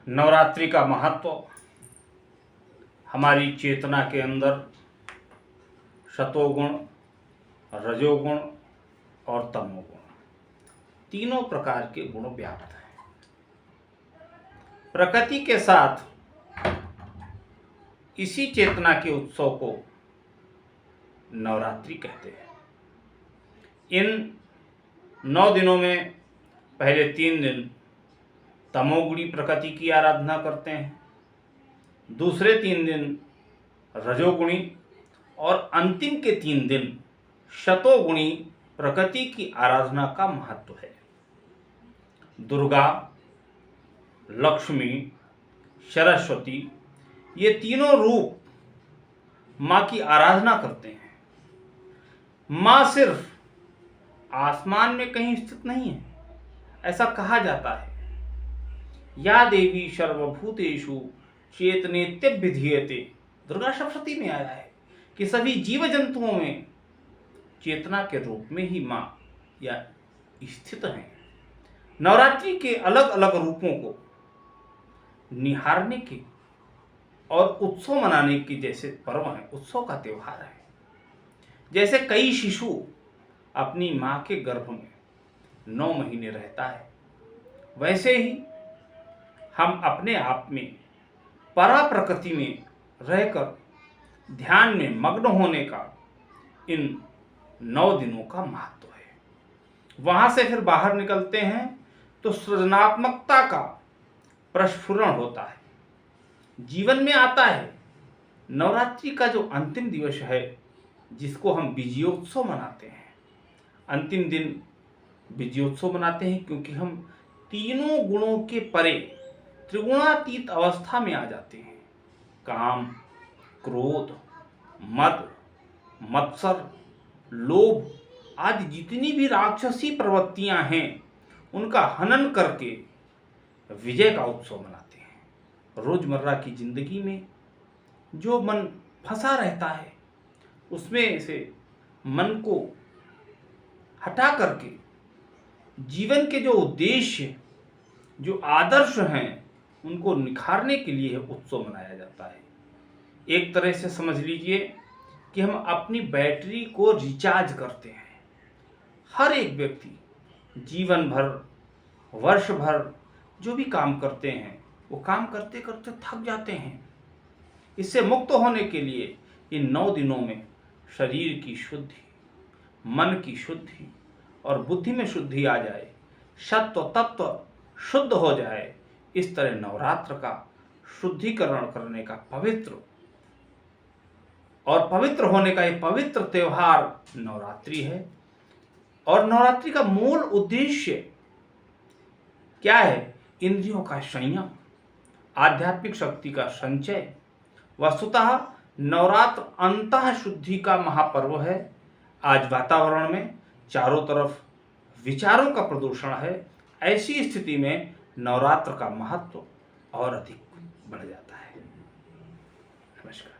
नवरात्रि का महत्व हमारी चेतना के अंदर सतोगुण, रजोगुण और तमोगुण तीनों प्रकार के गुण व्याप्त हैं। प्रकृति के साथ इसी चेतना के उत्सव को नवरात्रि कहते हैं। इन 9 दिनों में पहले 3 दिन तमोगुणी प्रकृति की आराधना करते हैं, दूसरे 3 दिन रजोगुणी और अंतिम के 3 दिन शतोगुणी प्रकृति की आराधना का महत्व है। दुर्गा, लक्ष्मी, सरस्वती ये तीनों रूप माँ की आराधना करते हैं। माँ सिर्फ आसमान में कहीं स्थित नहीं है, ऐसा कहा जाता है। या देवी सर्वभूतेषु चेतनेत्यभिधीयते, दुर्गा सप्तशती में आया है कि सभी जीव जंतुओं में चेतना के रूप में ही माँ या स्थित हैं। नवरात्रि के अलग अलग रूपों को निहारने के और उत्सव मनाने की जैसे पर्व है, उत्सव का त्योहार है। जैसे कई शिशु अपनी माँ के गर्भ में 9 महीने रहता है, वैसे ही हम अपने आप में परा प्रकृति में रहकर ध्यान में मग्न होने का इन 9 दिनों का महत्व है। वहां से फिर बाहर निकलते हैं तो सृजनात्मकता का प्रस्फुरण होता है, जीवन में आता है। नवरात्रि का जो अंतिम दिवस है, जिसको हम विजयोत्सव मनाते हैं, अंतिम दिन विजयोत्सव मनाते हैं क्योंकि हम तीनों गुणों के परे त्रिगुणातीत अवस्था में आ जाते हैं। काम, क्रोध, मद, मत्सर, लोभ आदि जितनी भी राक्षसी प्रवृत्तियां हैं, उनका हनन करके विजय का उत्सव मनाते हैं। रोजमर्रा की जिंदगी में जो मन फंसा रहता है, उसमें से मन को हटा करके जीवन के जो उद्देश्य, जो आदर्श हैं, उनको निखारने के लिए उत्सव मनाया जाता है। एक तरह से समझ लीजिए कि हम अपनी बैटरी को रिचार्ज करते हैं। हर एक व्यक्ति जीवन भर, वर्ष भर जो भी काम करते हैं, वो काम करते करते थक जाते हैं। इससे मुक्त होने के लिए इन 9 दिनों में शरीर की शुद्धि, मन की शुद्धि और बुद्धि में शुद्धि आ जाए, सत्व तत्व शुद्ध हो जाए, इस तरह नवरात्र का शुद्धिकरण करने का पवित्र होने का ये पवित्र त्योहार नवरात्रि है। और नवरात्रि का मूल उद्देश्य क्या है? इंद्रियों का संयम, आध्यात्मिक शक्ति का संचय। वस्तुतः नवरात्र अंतः शुद्धि का महापर्व है। आज वातावरण में चारों तरफ विचारों का प्रदूषण है, ऐसी स्थिति में नवरात्र का महत्व और अधिक बढ़ जाता है। नमस्कार।